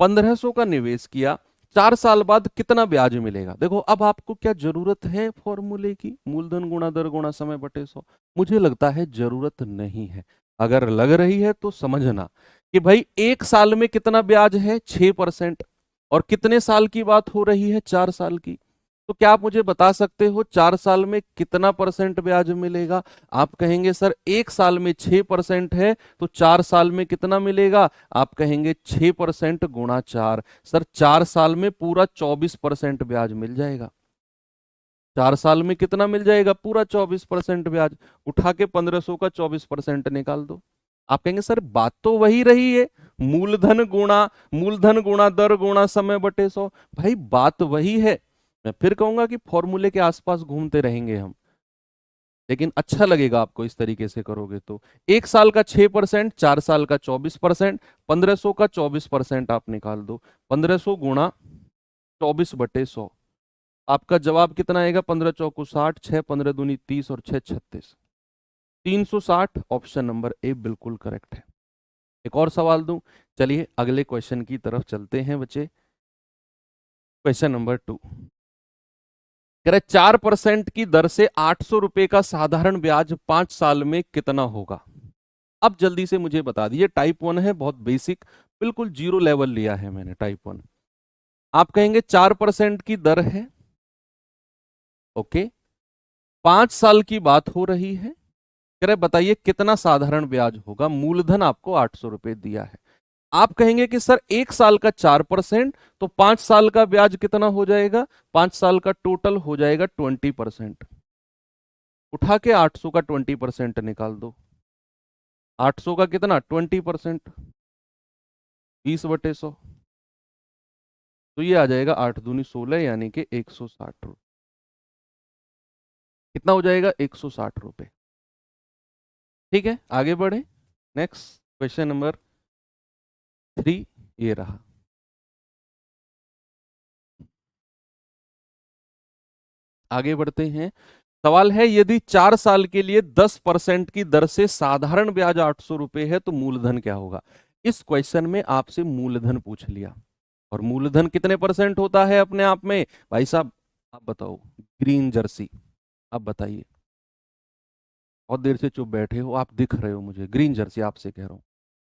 1500 का निवेश किया। 4 साल बाद कितना ब्याज मिलेगा? देखो, अब आपको क्या जरूरत है फॉर्मूले की, मूलधन गुणा दर गुणा समय बटे 100? मुझे लगता है जरूरत नहीं है। अगर लग रही है तो समझना कि भाई 1 साल में कितना ब्याज है, 6%, और कितने साल की बात हो रही है, 4 साल की। तो क्या आप मुझे बता सकते हो 4 साल में कितना परसेंट ब्याज मिलेगा? आप कहेंगे सर 1 साल में 6% है, तो 4 साल में कितना मिलेगा? आप कहेंगे 6% गुणा 4। सर 4 साल में पूरा 24% ब्याज मिल जाएगा। 4 साल में कितना मिल जाएगा? पूरा 24% ब्याज। उठा के 1500 का 24% निकाल दो। आप कहेंगे सर बात तो वही रही है, मूलधन गुणा दर गुणा समय बटे 100। भाई बात वही है। मैं फिर कहूंगा कि फॉर्मूले के आसपास घूमते रहेंगे हम, लेकिन अच्छा लगेगा आपको इस तरीके से करोगे तो। 1 साल का 6%, 4 साल का 24%, 1500 का 24% आप निकाल दो। 1500 गुणा 24/100, आपका जवाब कितना आएगा? 15 चौको 60, 6 15 दूनी 30 और 6 36, 360। ऑप्शन नंबर ए बिल्कुल करेक्ट है। एक और सवाल दूं? चलिए अगले क्वेश्चन की तरफ चलते हैं बच्चे। क्वेश्चन नंबर 2 कह रहे 4% की दर से 800 रुपए का साधारण ब्याज 5 साल में कितना होगा? अब जल्दी से मुझे बता दीजिए। टाइप 1 है, बहुत बेसिक, बिल्कुल जीरो लेवल लिया है मैंने टाइप 1। आप कहेंगे 4% की दर है, ओके, 5 साल की बात हो रही है। कह रहे बताइए कितना साधारण ब्याज होगा, मूलधन आपको 800 रुपए दिया है। आप कहेंगे कि सर 1 साल का 4%, तो 5 साल का ब्याज कितना हो जाएगा? 5 साल का टोटल हो जाएगा 20%। उठा के 800 का 20% निकाल दो। 800 का कितना? 20%, 20/100। तो ये आ जाएगा 8 दूनी 16, यानी कि 160 रुपये। कितना हो जाएगा? 160 रुपये। ठीक है, आगे बढ़े। नेक्स्ट क्वेश्चन नंबर 3 ये रहा। आगे बढ़ते हैं। सवाल है, यदि 4 साल के लिए 10% की दर से साधारण ब्याज 800 रुपए है, तो मूलधन क्या होगा? इस क्वेश्चन में आपसे मूलधन पूछ लिया, और मूलधन कितने परसेंट होता है अपने आप में? भाई साहब आप बताओ, ग्रीन जर्सी, आप बताइए। बहुत देर से चुप बैठे हो, आप दिख रहे हो मुझे, ग्रीन जर्सी आपसे कह रहा हूँ,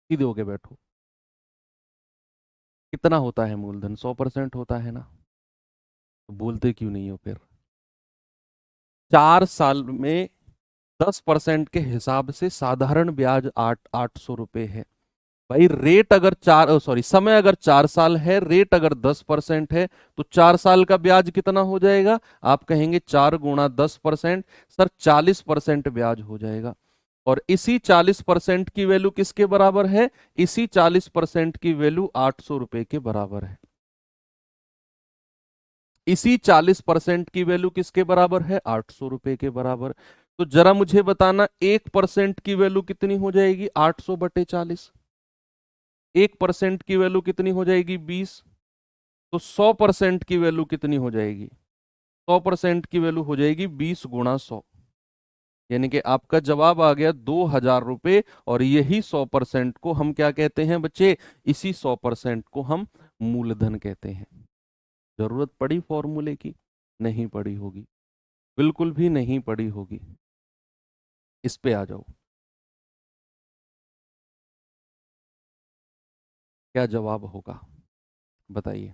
सीधे होके बैठो। कितना होता है मूलधन? 100% होता है ना? तो बोलते क्यों नहीं हो फिर? 4 साल में 10% के हिसाब से साधारण ब्याज 800 रुपए है। भाई रेट अगर समय अगर 4 साल है, रेट अगर 10% है, तो 4 साल का ब्याज कितना हो जाएगा? आप कहेंगे 4 गुणा 10%, सर 40% ब्याज हो जाएगा। और इसी 40% की वैल्यू किसके बराबर है? इसी 40% की वैल्यू 800 रुपए के बराबर है। इसी 40% की वैल्यू किसके बराबर है? 800 रुपए के बराबर। तो जरा मुझे बताना, 1% की वैल्यू कितनी हो जाएगी? 800/40। 1% की वैल्यू कितनी हो जाएगी? 20। तो 100% की वैल्यू कितनी हो जाएगी? 100% की वैल्यू हो जाएगी 20 गुणा 100। यानी कि आपका जवाब आ गया 2000 रुपए। और यही 100% को हम क्या कहते हैं बच्चे? इसी 100% को हम मूलधन कहते हैं। जरूरत पड़ी फॉर्मूले की? नहीं पड़ी होगी, बिल्कुल भी नहीं पड़ी होगी। इस पे आ जाओ, क्या जवाब होगा बताइए।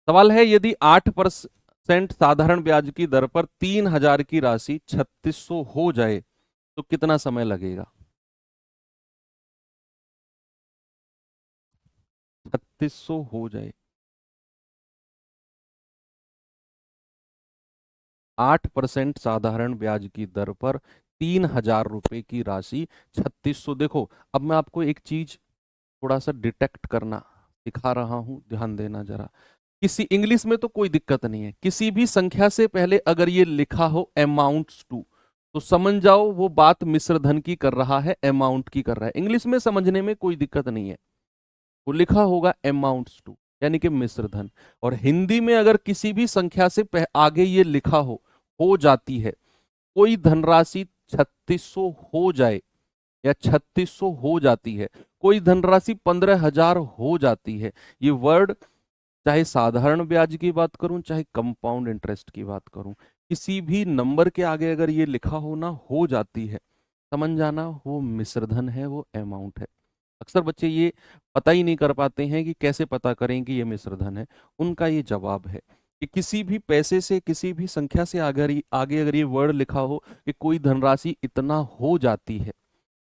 सवाल है, यदि 8% साधारण ब्याज की दर पर 3000 की राशि 3600 हो जाए तो कितना समय लगेगा? 3600 हो जाए, 8% साधारण ब्याज की दर पर 3000 रुपए की राशि 3600। देखो, अब मैं आपको एक चीज थोड़ा सा डिटेक्ट करना सिखा रहा हूं, ध्यान देना जरा। किसी इंग्लिश में तो कोई दिक्कत नहीं है, किसी भी संख्या से पहले अगर ये लिखा हो अमाउंट्स टू, तो समझ जाओ वो बात मिश्र धन की कर रहा है, अमाउंट की कर रहा है। इंग्लिश में समझने में कोई दिक्कत नहीं है, वो लिखा होगा अमाउंट्स टू यानी कि मिश्र धन। और हिंदी में अगर किसी भी संख्या से आगे ये लिखा हो जाती है, कोई धनराशि 3600 हो जाए या 3600 हो जाती है, कोई धनराशि 15,000 हो जाती है, ये वर्ड चाहे साधारण ब्याज की बात करूं चाहे कंपाउंड इंटरेस्ट की बात करूं, किसी भी नंबर के आगे अगर ये लिखा हो ना हो जाती है, समझ जाना वो मिश्रधन है, वो अमाउंट है। अक्सर बच्चे ये पता ही नहीं कर पाते हैं कि कैसे पता करें कि ये मिश्रधन है। उनका ये जवाब है कि किसी भी पैसे से, किसी भी संख्या से आगे अगर ये वर्ड लिखा हो कि कोई धनराशि इतना हो जाती है,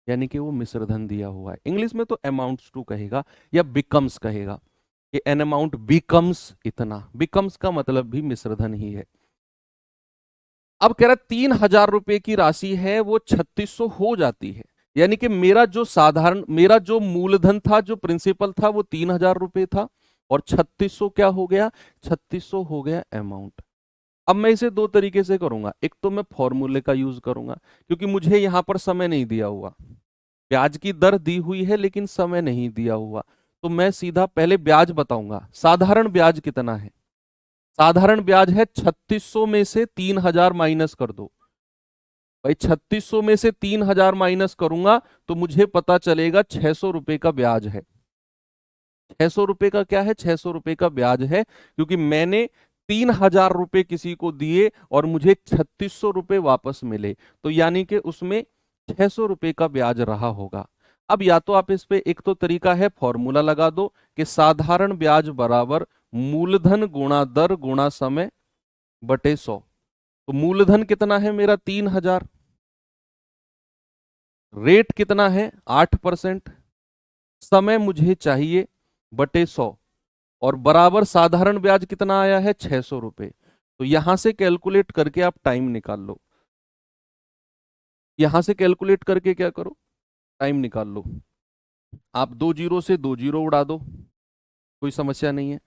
यानी कि वो मिश्रधन दिया हुआ है। इंग्लिश में तो अमाउंट्स टू कहेगा या बिकम्स कहेगा कि एन अमाउंट बिकम्स इतना, बिकम्स का मतलब भी मिश्रधन ही है। अब कह रहा 3000 रुपए की राशि है वो 3600 हो जाती है, यानी कि मेरा जो मूलधन था, जो प्रिंसिपल था, वो 3000 रुपए था और 3600 क्या हो गया? 3600 हो गया अमाउंट। अब मैं इसे दो तरीके से करूंगा, एक तो मैं फॉर्मूले का यूज करूंगा, क्योंकि मुझे यहां पर समय नहीं दिया हुआ, ब्याज की दर दी हुई है लेकिन समय नहीं दिया हुआ। तो मैं सीधा पहले ब्याज बताऊंगा। साधारण ब्याज कितना है? साधारण ब्याज है 3600 में से 3000 माइनस कर दो। भाई 3600 में से 3000 माइनस करूंगा तो मुझे पता चलेगा 600 रुपए का ब्याज है। 600 रुपए का क्या है? 600 रुपए का ब्याज है, क्योंकि मैंने 3000 रुपए किसी को दिए और मुझे 3600 रुपए वापस मिले, तो यानी कि उसमें 600 रुपए का ब्याज रहा होगा। अब या तो आप इस पे, एक तो तरीका है फॉर्मूला लगा दो कि साधारण ब्याज बराबर मूलधन गुणा दर गुणा समय बटे 100। तो मूलधन कितना है मेरा? 3000। रेट कितना है? 8%। समय मुझे चाहिए बटे 100। और बराबर साधारण ब्याज कितना आया है? 600 रुपए। तो यहां से कैलकुलेट करके आप टाइम निकाल लो, यहां से कैलकुलेट करके क्या करो, टाइम निकाल लो। आप 2 जीरो से 2 जीरो उड़ा दो, कोई समस्या नहीं है।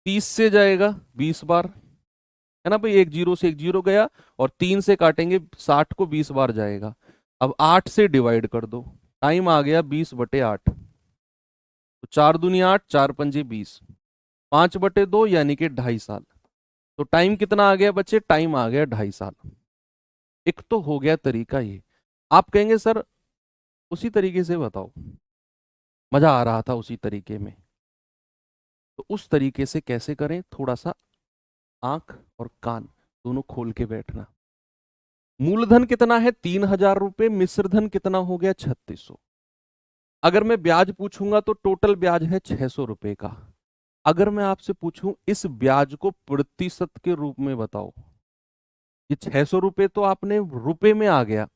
30 से जाएगा 20 बार, है ना भाई? 1 जीरो से 1 जीरो गया, और 3 से काटेंगे 60 को 20 बार जाएगा। अब 8 से डिवाइड कर दो, टाइम आ गया 20/8। तो 4 दूनी 8, 4 पंजे 20, 5/2 यानी कि 2.5 साल। तो टाइम कितना आ गया बच्चे? टाइम आ गया 2.5 साल। एक तो हो गया तरीका ये। आप कहेंगे सर उसी तरीके से बताओ, मजा आ रहा था उसी तरीके में। तो उस तरीके से कैसे करें? थोड़ा सा आंख और कान दोनों खोल के बैठना। मूलधन कितना है 3,000 रुपए, मिश्र धन कितना हो गया 3,600। अगर मैं ब्याज पूछूंगा तो टोटल ब्याज है 600 रुपए का। अगर मैं आपसे पूछूं इस ब्याज को प्रतिशत के रूप में बताओ, ये 600 रुपए तो आपने रुपए में आ गया,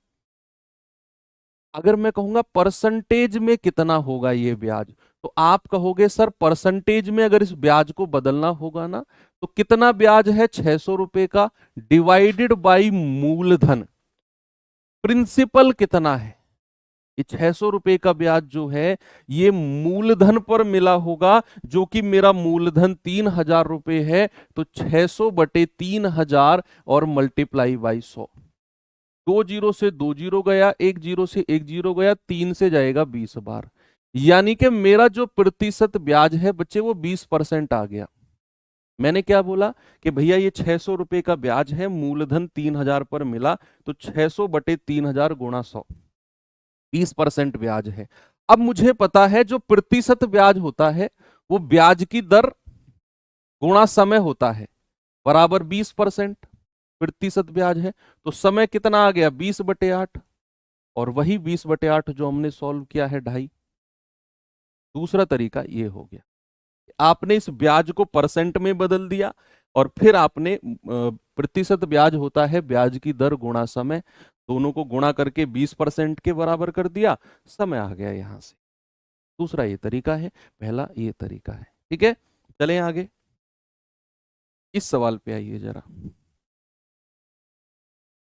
अगर मैं कहूंगा परसेंटेज में कितना होगा ये ब्याज, तो आप कहोगे सर परसेंटेज में अगर इस ब्याज को बदलना होगा ना, तो कितना ब्याज है 600 रुपए का डिवाइडेड बाई मूलधन, प्रिंसिपल कितना है। ये 600 रुपए का ब्याज जो है ये मूलधन पर मिला होगा, जो कि मेरा मूलधन 3,000 रुपए है, तो 600 बटे 3,000 और मल्टीप्लाई बाई 100। 2 जीरो से 2 जीरो गया, 1 जीरो से 1 जीरो गया, 3 से जाएगा 20 बार, यानी कि मेरा जो प्रतिशत ब्याज है बच्चे वो 20% आ गया। मैंने क्या बोला कि भैया ये 600 रुपए का ब्याज है, मूलधन 3,000 पर मिला, तो 600 बटे 3,000 गुणा 100, 20% ब्याज है। अब मुझे पता है जो प्रतिशत ब्याज होता है वो ब्याज की दर गुणा समय होता है, बराबर 20% प्रतिशत ब्याज है, तो समय कितना आ गया 20/8, और वही 20/8 जो हमने सॉल्व किया है 2.5। दूसरा तरीका ये हो गया, आपने इस ब्याज को परसेंट में बदल दिया और फिर आपने प्रतिशत ब्याज होता है ब्याज की दर गुणा समय, दोनों को गुणा करके 20% के बराबर कर दिया, समय आ गया यहां से। दूसरा ये तरीका है, पहला ये तरीका है। ठीक है, चलें आगे, इस सवाल पे आइए जरा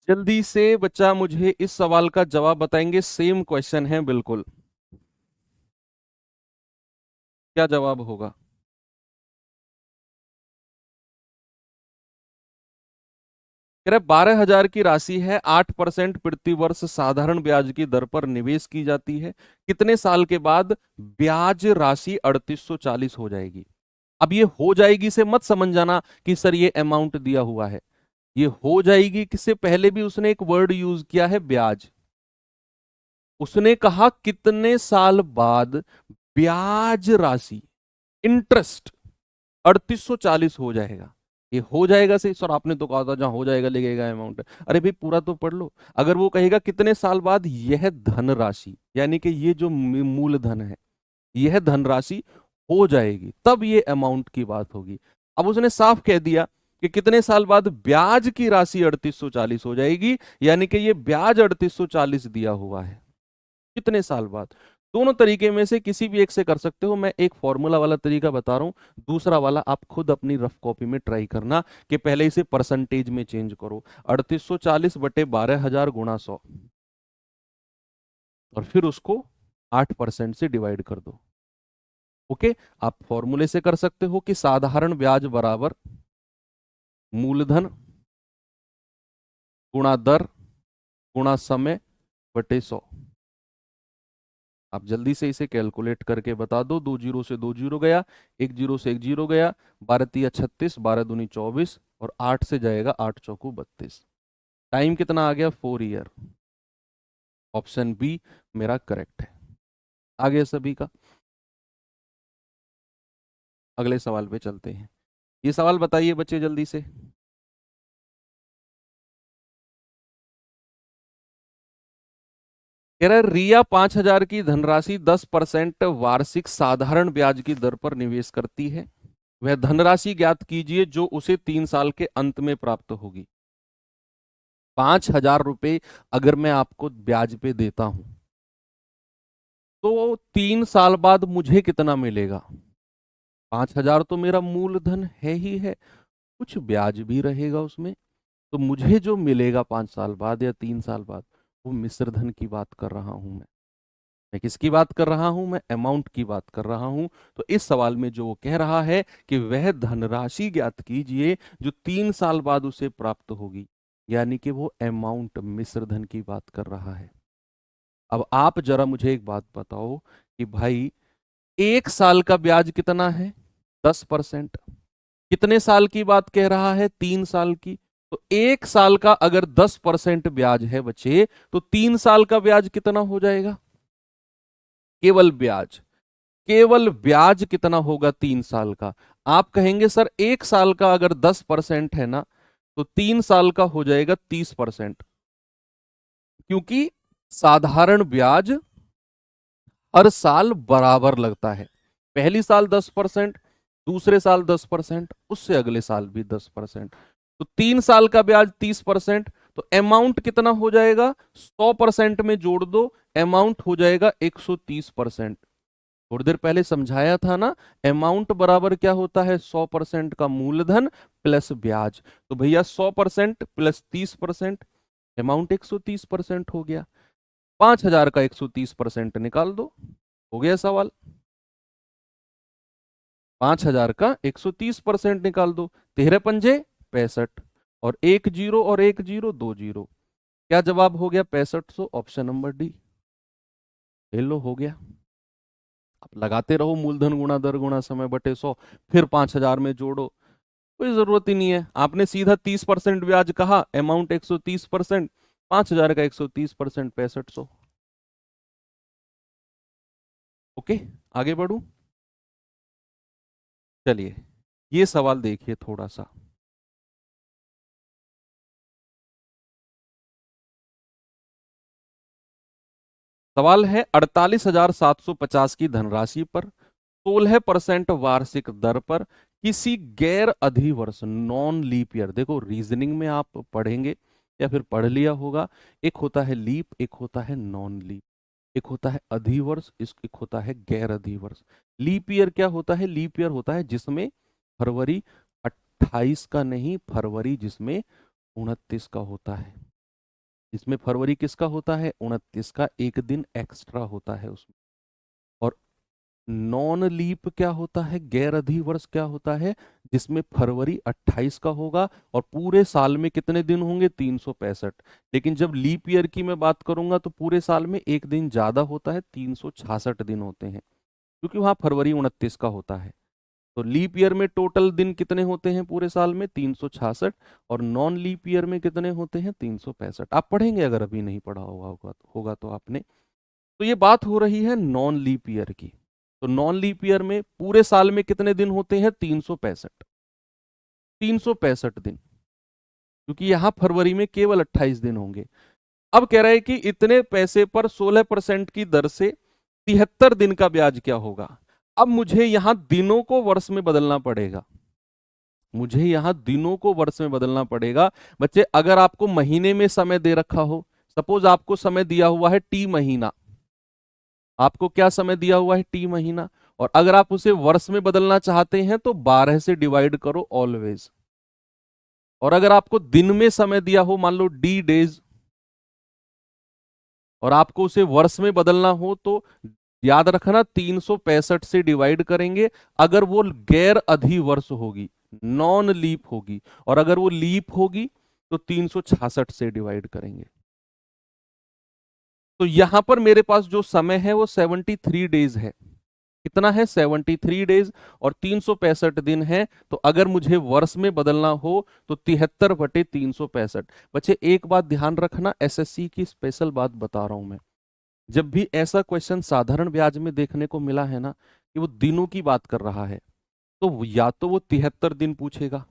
जल्दी से। बच्चा मुझे इस सवाल का जवाब बताएंगे, सेम क्वेश्चन है बिल्कुल, क्या जवाब होगा। कह रहे 12,000 की राशि है, 8% प्रति वर्ष साधारण ब्याज की दर पर निवेश की जाती है, कितने साल के बाद ब्याज राशि 3,840 हो जाएगी। अब ये हो जाएगी से मत समझ जाना कि सर ये अमाउंट दिया हुआ है, ये हो जाएगी किससे पहले भी उसने एक वर्ड यूज किया है ब्याज। उसने कहा कितने साल बाद ब्याज राशि, इंटरेस्ट 3,840 हो जाएगा। ये हो जाएगा से सर आपने तो कहा था जहां हो जाएगा लगेगा अमाउंट, अरे भाई पूरा तो पढ़ लो। अगर वो कहेगा कितने साल बाद यह धनराशि, यानी कि ये जो मूलधन है यह धनराशि हो जाएगी, तब ये अमाउंट की बात होगी। अब उसने साफ कह दिया कि कितने साल बाद ब्याज की राशि 3,840 हो जाएगी, यानी कि ये ब्याज 3,840 दिया हुआ है, कितने साल बाद। दोनों तरीके में से किसी भी एक से कर सकते हो, मैं एक फॉर्मूला वाला तरीका बता रहा हूं, दूसरा वाला आप खुद अपनी रफ कॉपी में ट्राई करना कि पहले इसे परसेंटेज में चेंज करो, 3,840 बटे 12,000 गुणा 100, और फिर उसको 8% से डिवाइड कर दो। ओके, आप फॉर्मूले से कर सकते हो कि साधारण ब्याज बराबर मूलधन गुणा दर गुणा समय बटे 100। आप जल्दी से इसे कैलकुलेट करके बता दो। 2 जीरो से 2 जीरो गया, 1 जीरो से 1 जीरो गया, 12 तिया 36, 12 दूनी 24, और 8 से जाएगा 8 चौकू 32। टाइम कितना आ गया 4 ईयर। ऑप्शन बी मेरा करेक्ट है। आगे सभी का, अगले सवाल पे चलते हैं। ये सवाल बताइए बच्चे जल्दी से। कह रहा है रिया 5,000 की धनराशि 10% वार्षिक साधारण ब्याज की दर पर निवेश करती है, वह धनराशि ज्ञात कीजिए जो उसे 3 साल के अंत में प्राप्त होगी। 5,000 रुपए अगर मैं आपको ब्याज पे देता हूं तो 3 साल बाद मुझे कितना मिलेगा। 5,000 तो मेरा मूलधन है ही है, कुछ ब्याज भी रहेगा उसमें, तो मुझे जो मिलेगा 5 साल बाद या 3 साल बाद वो मिश्र धन की बात कर रहा हूं मैं किसकी बात कर रहा हूं, मैं अमाउंट की बात कर रहा हूं। तो इस सवाल में जो वो कह रहा है कि वह धनराशि ज्ञात कीजिए जो 3 साल बाद उसे प्राप्त होगी, यानी कि वो अमाउंट मिश्र धन की बात कर रहा है। अब आप जरा मुझे एक बात बताओ कि भाई 1 साल का ब्याज कितना है 10%, कितने साल की बात कह रहा है 3 साल की, तो 1 साल का अगर 10% ब्याज है बच्चे, तो 3 साल का ब्याज कितना हो जाएगा। केवल ब्याज, केवल ब्याज कितना होगा 3 साल का। आप कहेंगे सर 1 साल का अगर 10% है ना, तो 3 साल का हो जाएगा 30%। क्योंकि साधारण ब्याज हर साल बराबर लगता है। पहली साल 10%, दूसरे साल 10%, उससे अगले साल भी 10%। तो 3 साल का ब्याज 30%, तो अमाउंट कितना हो जाएगा? 100% में जोड़ दो, अमाउंट हो जाएगा 130%। थोड़ी देर पहले समझाया था ना, अमाउंट बराबर क्या होता है? 100% का मूलधन प्लस ब्याज। तो भैया 100% प्लस 30%, अमाउंट 130% हो गया। 5,000 का 130% निकाल दो, हो गया सवाल। 5,000 का 130% निकाल दो, 13×5 = 65, और 1 0 और 1 0 2 0। क्या जवाब हो गया? 6500। Option number D. ले लो, हो गया। आप लगाते रहो मूलधन गुणा दर गुणा समय बटे 100, फिर 5,000 में जोड़ो, कोई जरूरत ही नहीं है। आपने सीधा 30% ब्याज कहा, अमाउंट 130%, 5,000 का 130%, 6500। ओके, आगे बढ़ू। चलिए, ये सवाल देखिए थोड़ा सा। सवाल है 48,750 की धनराशि पर 16% वार्षिक दर पर किसी गैर अधिवर्ष नॉन लीप ईयर, देखो रीजनिंग में आप पढ़ेंगे या फिर पढ़ लिया होगा, एक होता है लीप, एक होता है नॉन लीप, एक होता है अधिवर्ष, एक होता है गैर अधिवर्ष। लीप ईयर क्या होता है? लीप ईयर होता है जिसमें फरवरी 28 का नहीं, फरवरी जिसमें 29 का होता है। इसमें फरवरी किसका होता है? 29 का, एक दिन एक्स्ट्रा होता है उसमें। और नॉन लीप क्या होता है? गैर अधिवर्ष क्या होता है? जिसमें फरवरी 28 का होगा और पूरे साल में कितने दिन होंगे? 365। लेकिन जब लीप ईयर की मैं बात करूंगा तो पूरे साल में एक दिन ज्यादा होता है, 366 दिन होते हैं, क्योंकि वहां फरवरी 29 का होता है। तो लीप ईयर में टोटल दिन कितने होते हैं पूरे साल में? 366। और नॉन लीप ईयर में कितने होते हैं? 365। आप पढ़ेंगे, अगर अभी नहीं पढ़ा होगा तो आपने। तो ये बात हो रही है नॉन लीप ईयर की। तो नॉन लीप ईयर में पूरे साल में कितने दिन होते हैं? 365। 365 दिन, क्योंकि यहां फरवरी में केवल 28 दिन होंगे। अब कह रहे हैं कि इतने पैसे पर 16% की दर से 73 दिन का ब्याज क्या होगा? अब मुझे यहां दिनों को वर्ष में बदलना पड़ेगा, मुझे यहां दिनों को वर्ष में बदलना पड़ेगा। बच्चे, अगर आपको महीने में समय दे रखा हो, सपोज आपको समय दिया हुआ है टी महीना, आपको क्या समय दिया हुआ है? टी महीना। और अगर आप उसे वर्ष में बदलना चाहते हैं तो 12 से डिवाइड करो ऑलवेज। और अगर आपको दिन में समय दिया हो, मान लो डी डेज, और आपको उसे वर्ष में बदलना हो तो याद रखना 365 से डिवाइड करेंगे, अगर वो गैर अधिवर्ष होगी, नॉन लीप होगी। और अगर वो लीप होगी तो 366 से डिवाइड करेंगे। तो यहां पर मेरे पास जो समय है वो 73 डेज है। कितना है? 73 डेज। और 365 दिन है। तो अगर मुझे वर्ष में बदलना हो तो 73/365। बच्चे, एक बात ध्यान रखना, एसएससी की स्पेशल बात बता रहा हूं मैं। जब भी ऐसा क्वेश्चन साधारण ब्याज में देखने को मिला है ना, कि वो दिनों की बात कर रहा है, तो या तो वो 73 दिन पूछेगा,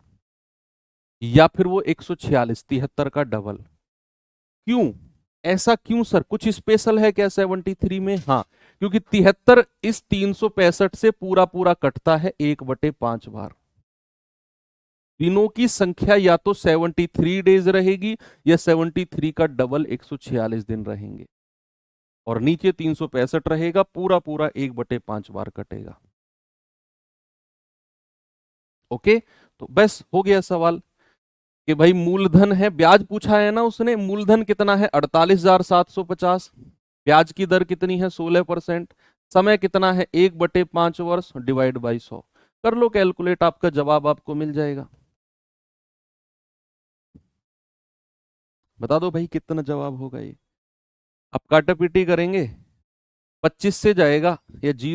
या फिर वो 146, 73 का डबल। क्यों? ऐसा क्यों सर? कुछ स्पेशल है क्या 73 में? हाँ, क्योंकि 73 इस 365 से पूरा पूरा कटता है 1/5 बार। दिनों की संख्या या तो 73 डेज रहेगी, या 73 का डबल 146 दिन रहेंगे, और नीचे 365 रहेगा, पूरा पूरा 1/5 बार कटेगा। ओके, तो बस हो गया सवाल कि भाई मूलधन है, ब्याज पूछा है ना उसने, मूलधन कितना है? 48,750। ब्याज की दर कितनी है? 16%। समय कितना है? 1/5 वर्ष डिवाइड बाई 100। कर लो कैलकुलेट, आपका जवाब आपको मिल जाएगा। बता दो भाई कितना जवाब होगा ये। आप काटा पीटी करेंगे? 25 से जाएगा या 0